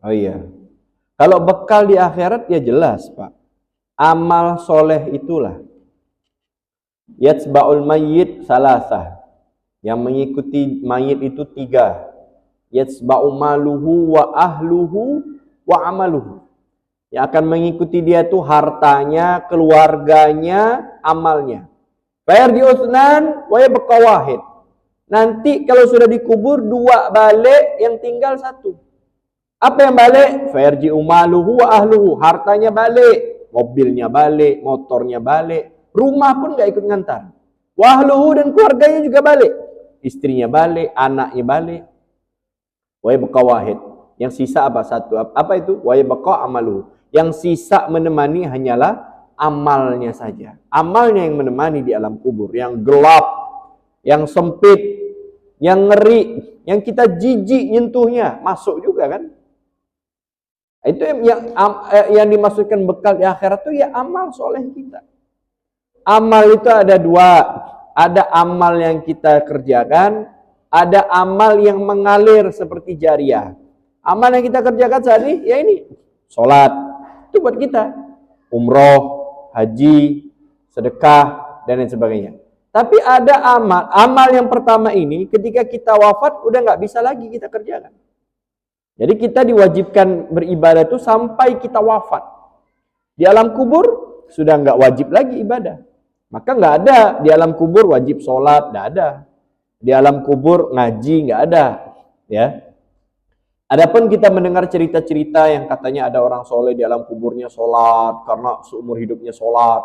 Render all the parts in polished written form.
Oh iya. Kalau bekal di akhirat ya jelas, Pak. Amal soleh itulah. Yatsba'ul mayyit salasah. Yang mengikuti mayit itu 3. Yatsba'u maluhu wa ahluhu wa amaluhu. Yang akan mengikuti dia itu hartanya, keluarganya, amalnya. Fayarji usnan wa yabqa wahid. Nanti kalau sudah dikubur 2 balik, yang tinggal 1. Apa yang balik? Fayarji umaluhu wa ahluhu. Hartanya balik, mobilnya balik, motornya balik, rumah pun gak ikut ngantar. Wa ahluhu, dan keluarganya juga balik. Istrinya balik, anaknya balik. Wa yabqa wahid. Yang sisa apa? 1. Apa itu? Wa yabqa amaluhu. Yang sisa menemani hanyalah amalnya saja. Amalnya yang menemani di alam kubur, yang gelap, yang sempit, yang ngeri, yang kita jijik nyentuhnya, masuk juga kan? Itu yang dimaksudkan bekal di akhirat itu ya amal soleh kita. Amal itu ada 2. Ada amal yang kita kerjakan, ada amal yang mengalir seperti jariah. Amal yang kita kerjakan saat ini, ya ini, sholat, itu buat kita. Umroh, haji, sedekah, dan lain sebagainya. Tapi ada amal yang pertama ini, ketika kita wafat, udah nggak bisa lagi kita kerjakan. Jadi kita diwajibkan beribadah itu sampai kita wafat. Di alam kubur, sudah nggak wajib lagi ibadah. Maka nggak ada di alam kubur wajib sholat, nggak ada. Di alam kubur ngaji, nggak ada. Ya. Adapun kita mendengar cerita-cerita yang katanya ada orang soleh di alam kuburnya sholat, karena seumur hidupnya sholat.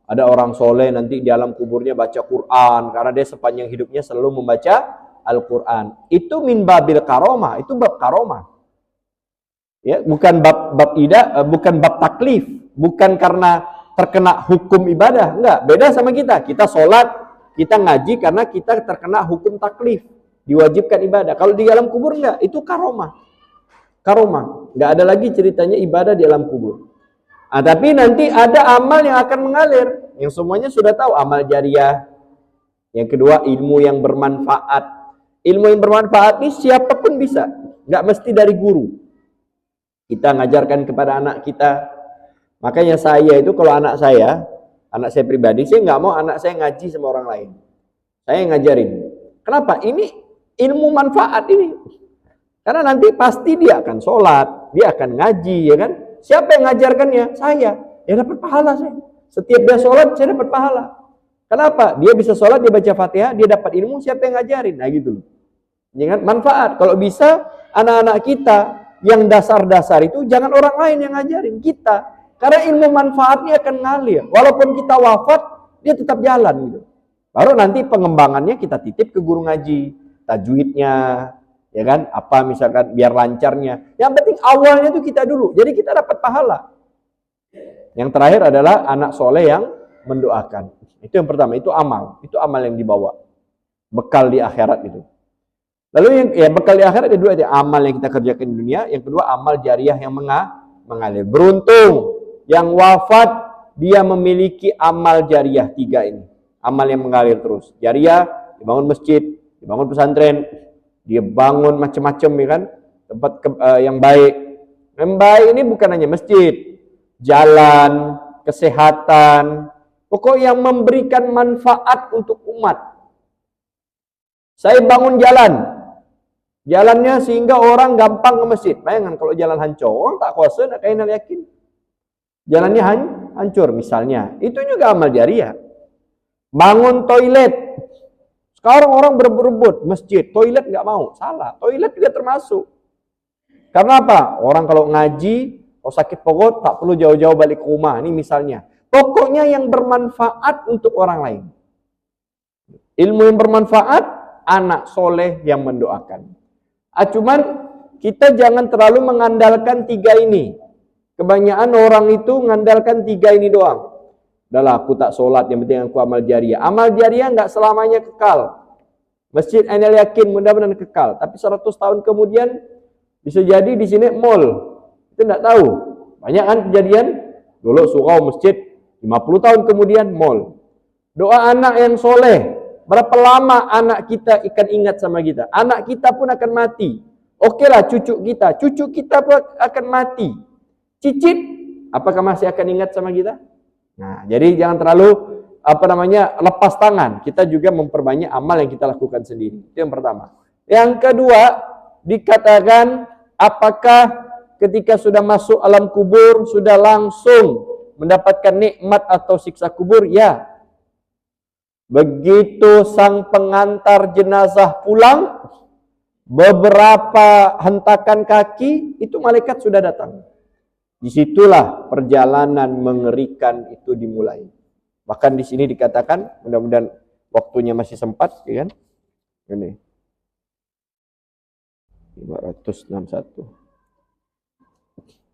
Ada orang soleh nanti di alam kuburnya baca Quran, karena dia sepanjang hidupnya selalu membaca Al-Quran. Itu min babil karomah, itu bab karomah. Ya, bukan bukan bab taklif, bukan karena terkena hukum ibadah, enggak. Beda sama kita. Kita sholat, kita ngaji karena kita terkena hukum taklif, diwajibkan ibadah. Kalau di alam kubur enggak, itu karomah. Karomah, nggak ada lagi ceritanya ibadah di alam kubur. Tapi nanti ada amal yang akan mengalir, yang semuanya sudah tahu, amal jariah. Yang kedua, ilmu yang bermanfaat. Ilmu yang bermanfaat ini siapapun bisa, nggak mesti dari guru. Kita ngajarkan kepada anak kita. Makanya saya itu kalau anak saya pribadi, saya nggak mau anak saya ngaji sama orang lain. Saya ngajarin. Kenapa? Ini ilmu manfaat ini. Karena nanti pasti dia akan sholat, dia akan ngaji, ya kan? Siapa yang ngajarkannya? Saya. Ya dapat pahala saya. Setiap dia sholat, saya dapat pahala. Kenapa? Dia bisa sholat, dia baca Fatihah, dia dapat ilmu, siapa yang ngajarin? Nah gitu loh. Jangan manfaat. Kalau bisa, anak-anak kita yang dasar-dasar itu, jangan orang lain yang ngajarin, kita. Karena ilmu manfaatnya akan ngalir. Walaupun kita wafat, dia tetap jalan gitu. Baru nanti pengembangannya kita titip ke guru ngaji, tajwidnya, ya kan, apa misalkan biar lancarnya. Yang penting awalnya itu kita dulu, jadi kita dapat pahala. Yang terakhir adalah anak soleh yang mendoakan. Itu yang pertama, itu amal yang dibawa, bekal di akhirat itu. Lalu yang bekal di akhirat ada 2, ada amal yang kita kerjakan di dunia, yang kedua amal jariah yang mengalir. Beruntung yang wafat dia memiliki amal jariah 3 ini, amal yang mengalir terus. Jariah, dibangun masjid, dibangun pesantren, dia bangun macam-macam, ya kan, tempat yang baik. Yang baik ini bukan hanya masjid, jalan, kesehatan, pokok yang memberikan manfaat untuk umat. Saya bangun jalannya sehingga orang gampang ke masjid. Bayangkan kalau jalan hancur, orang tak kuasa nak kainal yakin. Jalannya hancur misalnya, itu juga amal jariah. Bangun toilet. Sekarang orang berebut masjid, toilet nggak mau, salah. Toilet juga termasuk. Karena apa? Orang kalau ngaji, kalau sakit perut tak perlu jauh-jauh balik ke rumah. Ini misalnya. Pokoknya yang bermanfaat untuk orang lain. Ilmu yang bermanfaat, anak soleh yang mendoakan. Cuman kita jangan terlalu mengandalkan 3 ini. Kebanyakan orang itu mengandalkan 3 ini doang. Udahlah, aku tak sholat, yang penting aku amal jariah. Amal jariah nggak selamanya kekal. Masjid Ainul Yakin mudah-mudahan kekal. Tapi 100 tahun kemudian bisa jadi di sini mall. Kita nggak tahu. Banyak kan kejadian. Dulu surau masjid, 50 tahun kemudian mall. Doa anak yang soleh. Berapa lama anak kita akan ingat sama kita? Anak kita pun akan mati. Okeylah cucu kita pun akan mati. Cicit, apakah masih akan ingat sama kita? Nah, jadi jangan terlalu lepas tangan. Kita juga memperbanyak amal yang kita lakukan sendiri. Itu yang pertama. Yang kedua, dikatakan apakah ketika sudah masuk alam kubur sudah langsung mendapatkan nikmat atau siksa kubur? Ya. Begitu sang pengantar jenazah pulang, beberapa hentakan kaki, itu malaikat sudah datang. Disitulah perjalanan mengerikan itu dimulai. Bahkan di sini dikatakan, mudah-mudahan waktunya masih sempat, ya kan? Ini 561.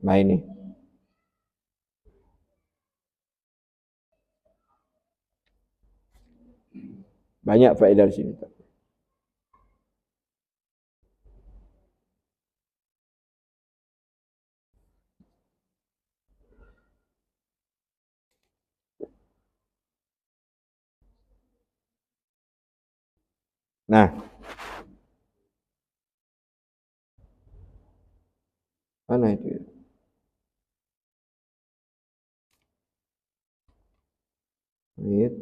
Nah ini. Banyak faedah di sini. Nah, mana itu? Lihat.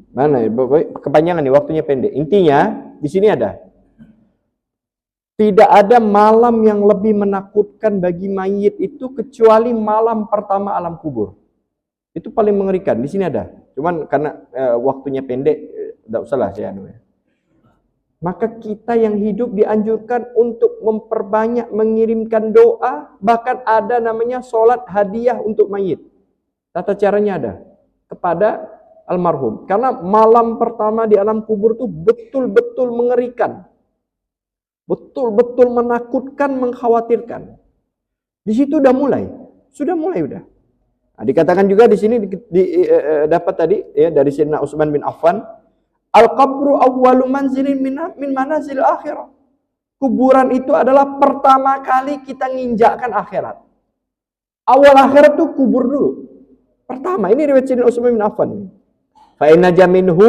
Mana ya? Kepanjangan nih, waktunya pendek. Intinya di sini ada. Tidak ada malam yang lebih menakutkan bagi mayit itu kecuali malam pertama alam kubur. Itu paling mengerikan. Di sini ada. Cuman karena waktunya pendek, tidak usahlah saya anu ya. Maka kita yang hidup dianjurkan untuk memperbanyak mengirimkan doa, bahkan ada namanya sholat hadiah untuk mayit. Tata caranya ada kepada almarhum. Karena malam pertama di alam kubur itu betul-betul mengerikan. Betul-betul menakutkan, mengkhawatirkan. Di situ udah mulai. Sudah mulai udah. Nah, dikatakan juga di sini dapat tadi ya dari Sayyidina Utsman bin Affan, al-qabru awwalu manzilin min manazil akhirah. Kuburan itu adalah pertama kali kita nginjakkan akhirat. Awal akhirat tuh kubur dulu. Pertama, ini riwayat Sayyidina Utsman bin Affan. Fa inna jaminhu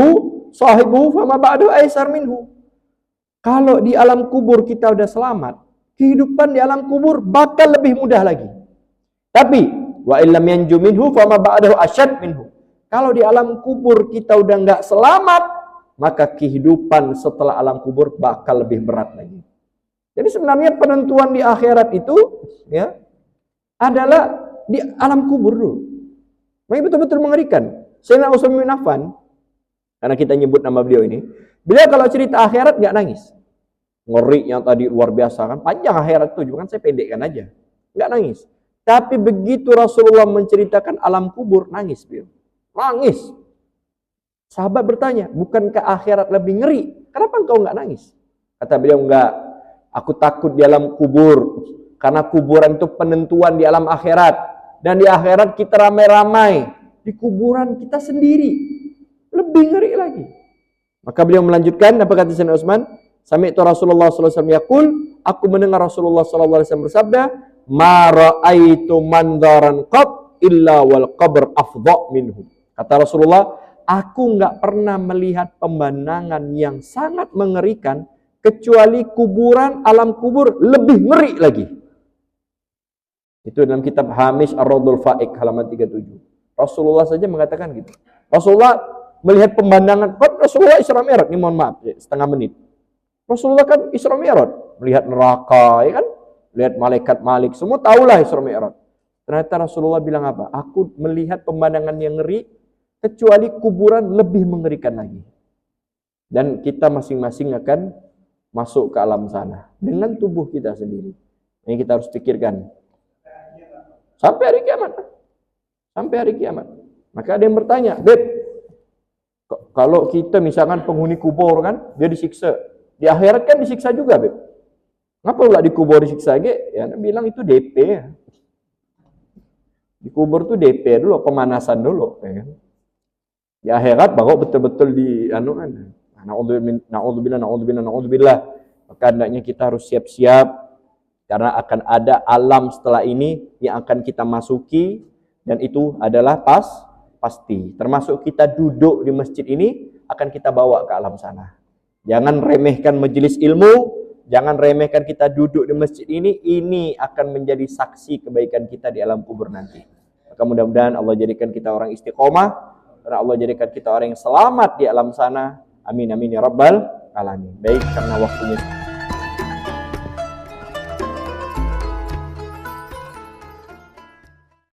sahibu fama ba'du aisar minhu. Kalau di alam kubur kita udah selamat, kehidupan di alam kubur bakal lebih mudah lagi. Tapi wa illam yanju minhu fama ba'dahu asyad minhu. Kalau di alam kubur kita udah nggak selamat, maka kehidupan setelah alam kubur bakal lebih berat lagi. Jadi sebenarnya penentuan di akhirat itu ya adalah di alam kubur dulu. Ini betul-betul mengerikan. Sayyidina Utsman bin Affan, karena kita nyebut nama beliau ini, beliau kalau cerita akhirat nggak nangis. Ngeri yang tadi luar biasa kan, panjang akhirat itu, juga kan saya pendekkan aja. Nggak nangis. Tapi begitu Rasulullah menceritakan alam kubur, nangis beliau. Nangis. Sahabat bertanya, bukankah akhirat lebih ngeri? Kenapa engkau nggak nangis? Kata beliau, enggak. Aku takut di alam kubur. Karena kuburan itu penentuan di alam akhirat. Dan di akhirat kita ramai-ramai. Di kuburan kita sendiri. Lebih ngeri lagi. Maka beliau melanjutkan, apa kata Sayyidina Utsman? Sami'tu Rasulullah sallallahu alaihi wasallam yaqul, aku mendengar Rasulullah sallallahu alaihi wasallam bersabda, "Ma ra'aitu manzaran qat illa wal qabr afdha minhu." Kata Rasulullah, aku enggak pernah melihat pemandangan yang sangat mengerikan kecuali kuburan, alam kubur lebih ngeri lagi. Itu dalam kitab Hamish Ar-Raudul Fa'iq halaman 37. Rasulullah saja mengatakan gitu. Rasulullah melihat pemandangan, Rasulullah Isra Mi'raj, ini mohon maaf, setengah menit. Rasulullah kan Isra Mi'raj, melihat neraka, ya kan? Lihat malaikat Malik, semua tahulah Isra Mi'raj. Ternyata Rasulullah bilang apa? Aku melihat pemandangan yang ngeri, kecuali kuburan lebih mengerikan lagi. Dan kita masing-masing akan masuk ke alam sana dengan tubuh kita sendiri. Ini kita harus pikirkan. Sampai hari kiamat. Sampai hari kiamat. Maka ada yang bertanya, Beb, kalau kita misalkan penghuni kubur kan, dia disiksa. Di akhirat kan disiksa juga, Beb. Kenapa pula di kubur disiksa? Ya, bilang itu DP. Di kubur tuh DP dulu, pemanasan dulu. Ya kan? Di akhirat baru betul-betul di anuan. Na'udzubillah. Maka hendaknya kita harus siap-siap. Karena akan ada alam setelah ini yang akan kita masuki. Dan itu adalah pasti. Termasuk kita duduk di masjid ini akan kita bawa ke alam sana. Jangan remehkan majelis ilmu, jangan remehkan kita duduk di masjid ini akan menjadi saksi kebaikan kita di alam kubur nanti. Maka mudah-mudahan Allah jadikan kita orang istiqomah, dan Allah jadikan kita orang yang selamat di alam sana. Amin amin ya rabbal alamin. Baik, karena waktunya